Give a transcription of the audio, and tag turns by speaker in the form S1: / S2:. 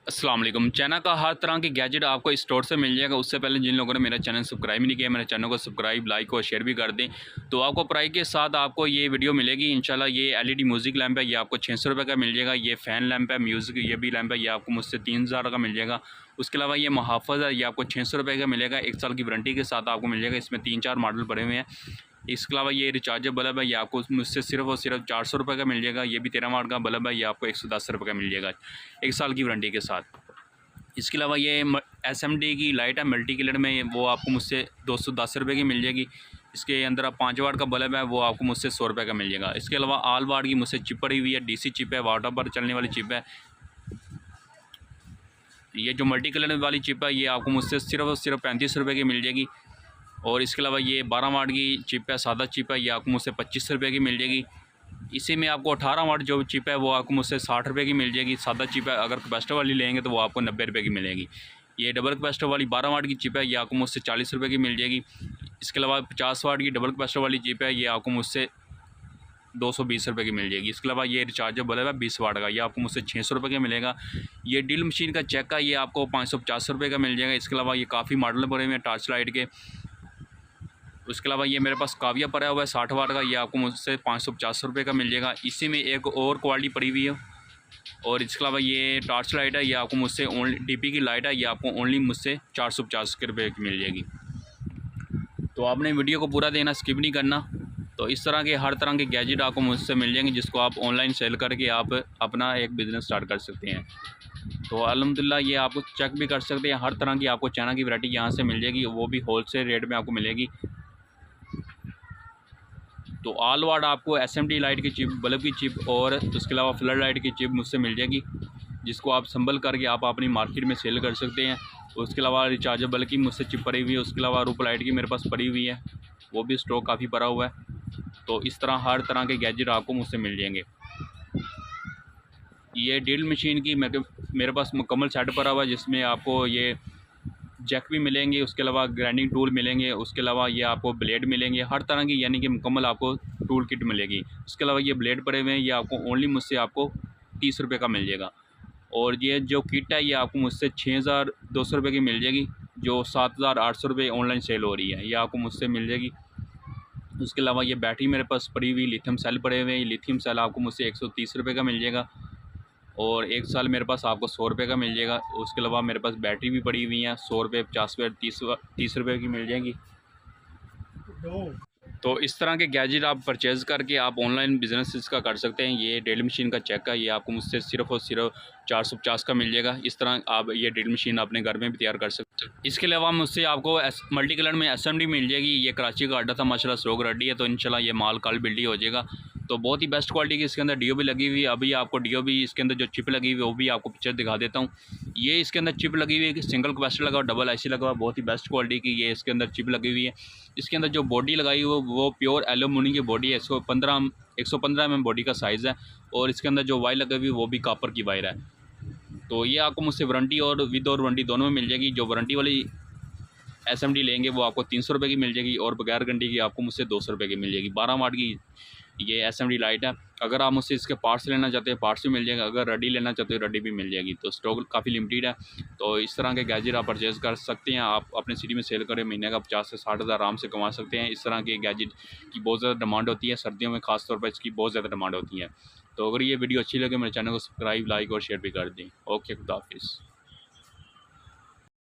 S1: अस्सलाम वालेकुम। चाइना का हर तरह के गैजेट आपको स्टोर से मिल जाएगा। उससे पहले जिन लोगों ने मेरा चैनल सब्सक्राइब नहीं किया, मेरे चैनल को सब्सक्राइब, लाइक और शेयर भी कर दें। तो आपको प्राइस के साथ आपको ये वीडियो मिलेगी इंशाल्लाह। ये एलईडी म्यूज़िक लैंप है, ये आपको 600 रुपये का मिल जाएगा। ये फ़ैन लैंप है म्यूज़िक, ये भी लैंप है, ये आपको मुझसे 3000 का मिल जाएगा। उसके अलावा ये मुहाफ़ज़ है, ये आपको 600 रुपये का मिलेगा। 1 साल की वारंटी के साथ आपको मिल जाएगा। इसमें 3-4 मॉडल पड़े हुए हैं। इसके अलावा ये रिचार्जेबल बल्ब है, ये आपको मुझसे सिर्फ और सिर्फ 400 रुपये का मिल जाएगा। ये भी 13 वाट का बल्ब है, ये आपको 110 रुपये का मिल जाएगा 1 साल की वारंटी के साथ। इसके अलावा ये एसएमडी की लाइट है मल्टी कलर में, वो आपको मुझसे 210 रुपये की मिल जाएगी। इसके अंदर आप 5 वाट का बल्ब है, वो आपको मुझसे 100 रुपये का मिल जाएगा। इसके अलावा आल वाट की मुझसे चिप पड़ी हुई है, डीसी चिप है, वाटर पर चलने वाली चिप है। ये जो मल्टी कलर वाली चिप है, ये आपको मुझसे सिर्फ और सिर्फ 35 रुपये की मिल जाएगी। और इसके अलावा ये 12 वाट की चिप है, सादा चिप है, ये आपको मुझसे 25 रुपये की मिल जाएगी। इसी में आपको 18 वाट जो चिप है वो आपको मुझसे 60 रुपये की मिल जाएगी। सादा चिप है, अगर कैपेसिटर वाली लेंगे तो वो आपको 90 रुपये की मिलेगी। ये डबल कैपेसिटर वाली 12 वाट की चिप है, ये आपको मुझसे 40 रुपये की मिल जाएगी। इसके अलावा 50 वाट की डबल कैपेसिटर वाली चिप है, ये आपको मुझसे 220 रुपये की मिल जाएगी। इसके अलावा ये रिचार्जेबल है 20 वाट का, ये आपको मुझसे 600 रुपये का मिलेगा। ये ड्रिल मशीन का चेक है, ये आपको 550 रुपये का मिल जाएगा। इसके अलावा ये काफ़ी मॉडल पड़े हुए हैं टॉर्च लाइट के। उसके अलावा ये मेरे पास काविया पड़ा हुआ है 60 वाट का, ये आपको मुझसे 550 रुपये का मिल जाएगा। इसी में एक और क्वालिटी पड़ी हुई है। और इसके अलावा ये टॉर्च लाइट है, ये आपको मुझसे ओनली डीपी की लाइट है, ये आपको ओनली मुझसे 450 रुपये की मिल जाएगी। तो आपने वीडियो को पूरा देना, स्किप नहीं करना। तो इस तरह के हर तरह के गैजेट आपको मुझसे मिल जाएंगे, जिसको आप ऑनलाइन सेल करके आप अपना एक बिज़नेस स्टार्ट कर सकते हैं। तो अल्हम्दुलिल्लाह ये आपको चेक भी कर सकते हैं। हर तरह की आपको चाइना की वैरायटी यहाँ से मिल जाएगी, वो भी होलसेल रेट में आपको मिलेगी। तो ऑल वाट आपको एसएमडी लाइट की चिप, बल्ब की चिप और उसके अलावा फ्लड लाइट की चिप मुझसे मिल जाएगी, जिसको आप संभल करके आप अपनी मार्केट में सेल कर सकते हैं। उसके अलावा रिचार्जेबल की मुझसे चिप पड़ी हुई है। उसके अलावा रूप लाइट की मेरे पास पड़ी हुई है, वो भी स्टॉक काफ़ी पड़ा हुआ है। तो इस तरह हर तरह के गैजेट आपको मुझसे मिल जाएंगे। ये ड्रिल मशीन की मेरे पास मुकम्मल सेट पड़ा हुआ है, जिसमें आपको ये जैक भी मिलेंगे, उसके अलावा ग्राइंडिंग टूल मिलेंगे, उसके अलावा ये आपको ब्लेड मिलेंगे, हर तरह की यानी कि मुकम्मल आपको टूल किट मिलेगी। उसके अलावा ये ब्लेड पड़े हुए हैं, ये आपको ओनली मुझसे आपको 30 रुपये का मिल जाएगा। और ये जो किट है, ये आपको मुझसे 6200 रुपये की मिल जाएगी, जो 7800 रुपये ऑनलाइन सेल हो रही है, ये आपको मुझसे मिल जाएगी। उसके अलावा ये बैटरी मेरे पास पड़ी हुई, लिथियम सेल पड़े हुए हैं, ये लिथियम सेल आपको मुझसे 130 रुपये का मिल जाएगा। और 1 साल मेरे पास आपको 100 रुपये का मिल जाएगा। उसके अलावा मेरे पास बैटरी भी पड़ी हुई है, 100 रुपये, 50 रुपये, 30 रुपये की मिल जाएगी। तो इस तरह के गैजेट आप परचेज़ करके आप ऑनलाइन बिज़नेस इसका कर सकते हैं। ये ड्रिल मशीन का चेक है, ये आपको मुझसे सिर्फ और सिर्फ 450 का मिल जाएगा। इस तरह आप ये ड्रिल मशीन अपने घर में भी तैयार कर सकते हैं। इसके अलावा मुझसे आपको मल्टी कलर में एसएमडी मिल जाएगी। ये कराची का अड्डा था, माशाल्लाह स्टॉक रेडी है, तो इंशाल्लाह ये माल कल बिल्डी हो जाएगा। तो बहुत ही बेस्ट क्वालिटी की इसके अंदर डीओ भी लगी हुई है। अभी आपको डीओ भी इसके अंदर जो चिप लगी हुई है वो भी आपको पिक्चर दिखा देता हूँ। ये इसके अंदर चिप लगी हुई है कि सिंगल कैपेसिटर लगा हुआ, डबल आईसी लगा हुआ, बहुत ही बेस्ट क्वालिटी की ये इसके अंदर चिप लगी हुई है। इसके अंदर जो बॉडी लगाई हुई है वो प्योर एल्यूमिनियम की बॉडी है। 115 mm बॉडी का साइज़ है। और इसके अंदर जो वायर लगी हुई है वो भी कॉपर की वायर है। तो ये आपको मुझसे वारंटी और विद और वारंटी दोनों में मिल जाएगी। जो वारंटी वाली एसएमडी लेंगे वो आपको 300 रुपये की मिल जाएगी, और बगैर गारंटी की आपको मुझसे 200 रुपये की मिल जाएगी। 12 वाट की ये एसएमडी लाइट है। अगर आप मुझसे इसके पार्ट्स लेना चाहते हैं पार्ट्स भी मिल जाएगा, अगर रडी लेना चाहते हो रडी भी मिल जाएगी। तो स्टॉक काफ़ी लिमिटेड है। तो इस तरह के गैजेट आप परचेज़ कर सकते हैं। आप अपने सिटी में सेल करें, महीने का 50 से 60 हज़ार आराम से कमा सकते हैं। इस तरह के गैजेट की बहुत ज़्यादा डिमांड होती है, सर्दियों में खास तौर पर इसकी बहुत ज़्यादा डिमांड होती है। तो अगर ये वीडियो अच्छी लगे मेरे चैनल को सब्सक्राइब, लाइक और शेयर भी कर दें। ओके, खुदा हाफिज़।